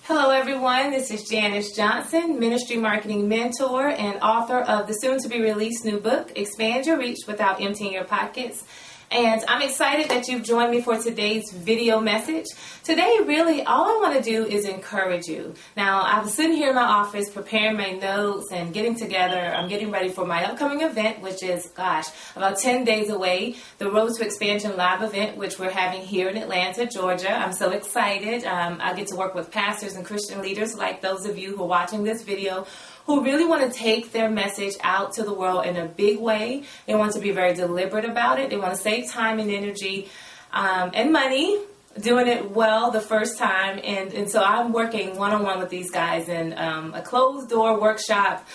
Hello everyone, this is Janice Johnson, Ministry Marketing Mentor and author of the soon-to-be-released new book, Expand Your Reach Without Emptying Your Pockets. And I'm excited that you've joined me for today's video message. Today, really, all I want to do is encourage you. Now, I was sitting here in my office preparing my notes and getting together. I'm getting ready for my upcoming event, which is, about 10 days away. The Road to Expansion Live event, which we're having here in Atlanta, Georgia. I'm so excited. I get to work with pastors and Christian leaders like those of you who are watching this video, who really want to take their message out to the world in a big way. They want to be very deliberate about it. They want to save time and energy and money doing it well the first time. And so I'm working one-on-one with these guys in a closed-door workshop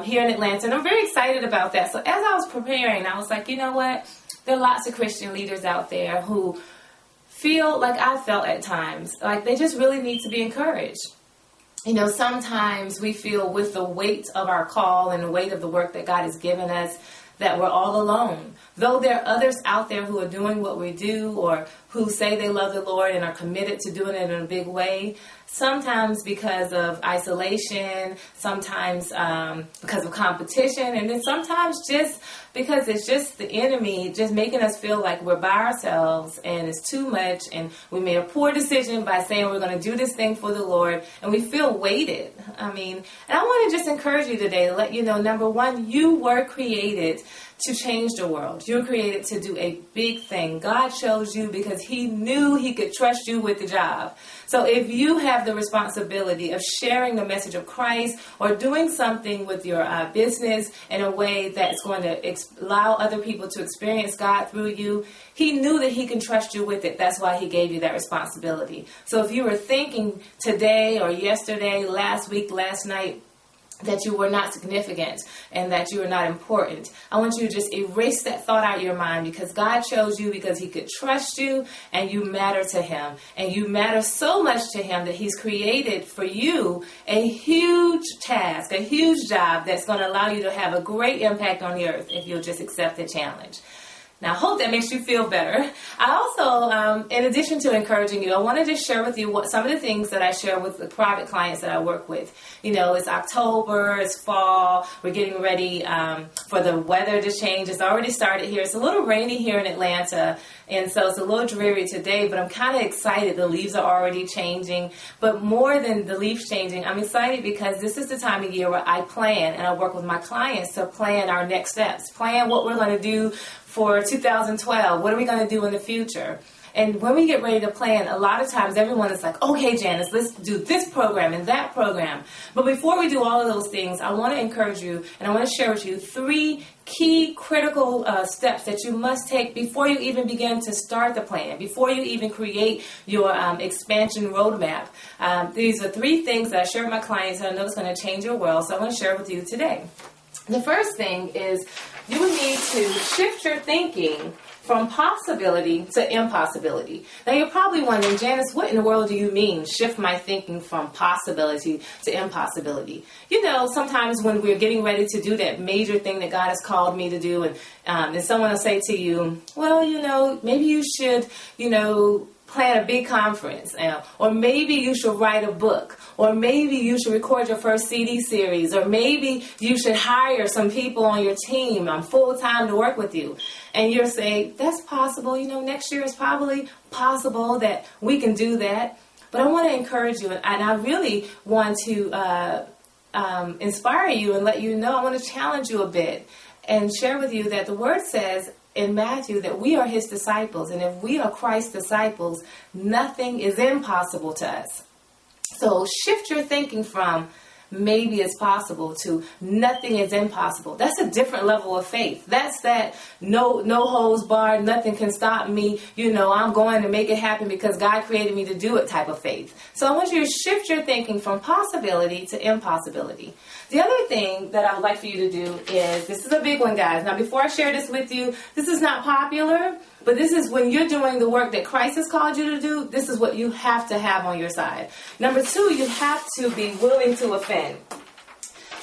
here in Atlanta. And I'm very excited about that. So as I was preparing, I was like, you know what? There are lots of Christian leaders out there who feel like I felt at times, like they just really need to be encouraged. You know, sometimes we feel with the weight of our call and the weight of the work that God has given us that we're all alone. Though there are others out there who are doing what we do or who say they love the Lord and are committed to doing it in a big way, sometimes because of isolation, sometimes because of competition, and then sometimes just because it's just the enemy just making us feel like we're by ourselves and it's too much and we made a poor decision by saying we're going to do this thing for the Lord and we feel weighted. And I want to just encourage you today to let you know, number one, you were created to change the world. You're created to do a big thing. God chose you because He knew He could trust you with the job. So if you have the responsibility of sharing the message of Christ or doing something with your business in a way that's going to allow other people to experience God through you, He knew that He can trust you with it. That's why He gave you that responsibility. So if you were thinking today or yesterday, last week, last night, that you were not significant and that you were not important, I want you to just erase that thought out of your mind, because God chose you because He could trust you and you matter to Him. And you matter so much to Him that He's created for you a huge task, a huge job that's going to allow you to have a great impact on the earth if you'll just accept the challenge. Now, I hope that makes you feel better. I also, in addition to encouraging you, I want to just share with you some of the things that I share with the private clients that I work with. You know, it's October, it's fall, we're getting ready for the weather to change. It's already started here. It's a little rainy here in Atlanta, and so it's a little dreary today, but I'm kind of excited. The leaves are already changing. But more than the leaves changing, I'm excited because this is the time of year where I plan, and I work with my clients to plan our next steps, plan what we're going to do for 2012. What are we going to do in the future? And when we get ready to plan, a lot of times everyone is like, okay, Janice, let's do this program and that program. But before we do all of those things, I want to encourage you and I want to share with you 3 key critical steps that you must take before you even begin to start the plan, before you even create your expansion roadmap. These are 3 things that I share with my clients that I know is going to change your world, so I want to share with you today. The first thing is you will need to shift your thinking from possibility to impossibility. Now you're probably wondering, Janice, what in the world do you mean, shift my thinking from possibility to impossibility? You know, sometimes when we're getting ready to do that major thing that God has called me to do, and someone will say to you, well, you know, maybe you should, plan a big conference, or maybe you should write a book, or maybe you should record your first CD series, or maybe you should hire some people on your team full-time to work with you. And you're saying, that's possible, next year is probably possible that we can do that. But I want to encourage you, and I really want to inspire you and let you know, I want to challenge you a bit and share with you that the Word says in Matthew that we are His disciples, and if we are Christ's disciples, nothing is impossible to us. So shift your thinking from maybe it's possible to nothing is impossible. That's a different level of faith. That's that no holds barred, nothing can stop me. I'm going to make it happen because God created me to do it type of faith. So I want you to shift your thinking from possibility to impossibility. The other thing that I would like for you to do is, this is a big one, guys. Now, before I share this with you, this is not popular, but this is when you're doing the work that Christ has called you to do, this is what you have to have on your side. Number 2, you have to be willing to offend.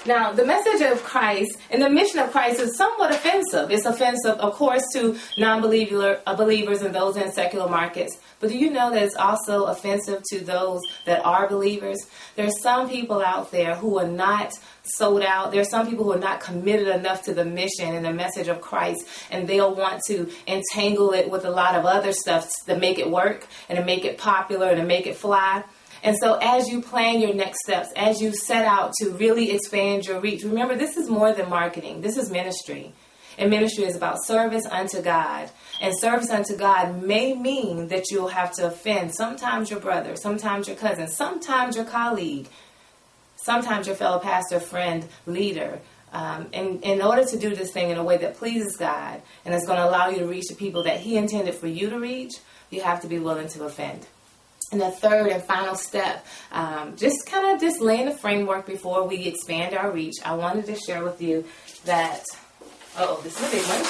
Now, the message of Christ and the mission of Christ is somewhat offensive. It's offensive, of course, to believers and those in secular markets. But do you know that it's also offensive to those that are believers? There are some people out there who are not sold out. There are some people who are not committed enough to the mission and the message of Christ, and they'll want to entangle it with a lot of other stuff to make it work and to make it popular and to make it fly. And so as you plan your next steps, as you set out to really expand your reach, remember, this is more than marketing. This is ministry. And ministry is about service unto God. And service unto God may mean that you'll have to offend sometimes your brother, sometimes your cousin, sometimes your colleague, sometimes your fellow pastor, friend, leader. And in order to do this thing in a way that pleases God and is going to allow you to reach the people that He intended for you to reach, you have to be willing to offend. And the third and final step, just laying the framework before we expand our reach, I wanted to share with you that, this is a big one.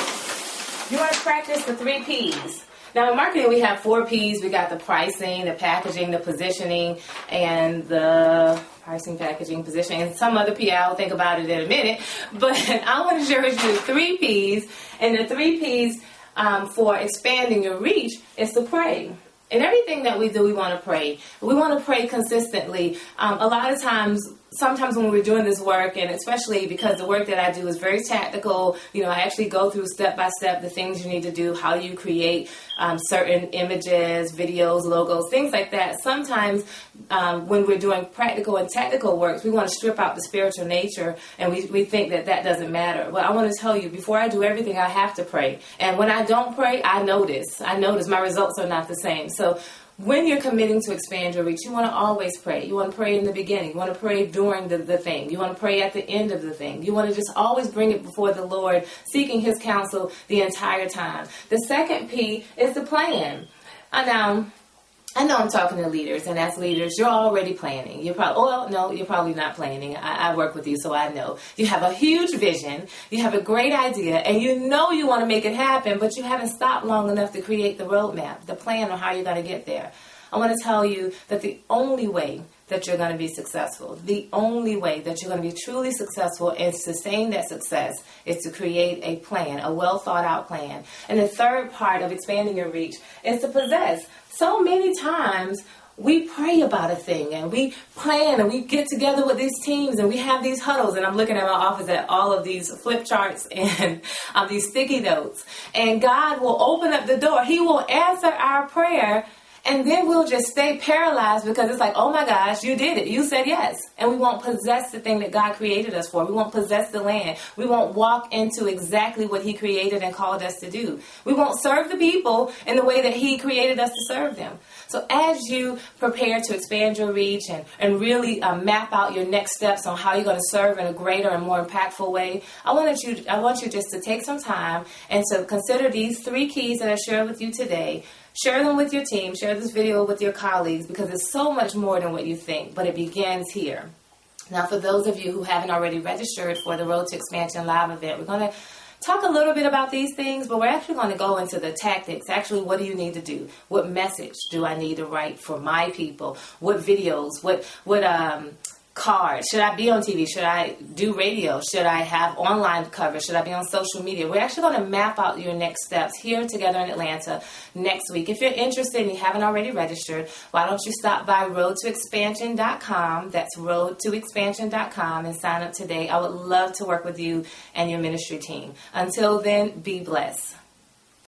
You want to practice the 3 P's. Now in marketing we have 4 P's. We got the pricing, the packaging, the positioning, and the pricing, packaging, positioning, and some other P. I'll think about it in a minute. But I want to share with you 3 P's. And the 3 P's for expanding your reach is to pray. In everything that we do, we want to pray. We want to pray consistently. A lot of times, sometimes when we're doing this work, and especially because the work that I do is very tactical, I actually go through step by step the things you need to do, how you create certain images, videos, logos, things like that. Sometimes when we're doing practical and tactical works, we want to strip out the spiritual nature, and we think that doesn't matter. Well, I want to tell you, before I do everything, I have to pray. And when I don't pray, I notice my results are not the same. So when you're committing to expand your reach, you want to always pray. You want to pray in the beginning. You want to pray during the thing. You want to pray at the end of the thing. You want to just always bring it before the Lord, seeking His counsel the entire time. The second P is the plan. I know I'm talking to leaders, and as leaders, you're already planning. You're probably not planning. I work with you, so I know. You have a huge vision, you have a great idea, and you know you want to make it happen, but you haven't stopped long enough to create the roadmap, the plan on how you're going to get there. I want to tell you that the only way that you're going to be successful, the only way that you're going to be truly successful and sustain that success is to create a plan, a well thought out plan. And the third part of expanding your reach is to possess. So many times we pray about a thing and we plan and we get together with these teams and we have these huddles, and I'm looking at my office at all of these flip charts and these sticky notes, and God will open up the door. He will answer our prayer. And then we'll just stay paralyzed because it's like, oh my gosh, you did it. You said yes. And we won't possess the thing that God created us for. We won't possess the land. We won't walk into exactly what He created and called us to do. We won't serve the people in the way that He created us to serve them. So as you prepare to expand your reach and really map out your next steps on how you're going to serve in a greater and more impactful way, I want you just to take some time and to consider these 3 keys that I shared with you today. Share them with your team. Share this video with your colleagues, because it's so much more than what you think, but it begins here. Now, for those of you who haven't already registered for the Road to Expansion Live event, we're going to talk a little bit about these things, but we're actually going to go into the tactics. Actually, what do you need to do? What message do I need to write for my people? What videos? What cards? Should I be on TV? Should I do radio? Should I have online coverage? Should I be on social media? We're actually going to map out your next steps here together in Atlanta next week. If you're interested and you haven't already registered, why don't you stop by roadtoexpansion.com. That's roadtoexpansion.com and sign up today. I would love to work with you and your ministry team. Until then, be blessed.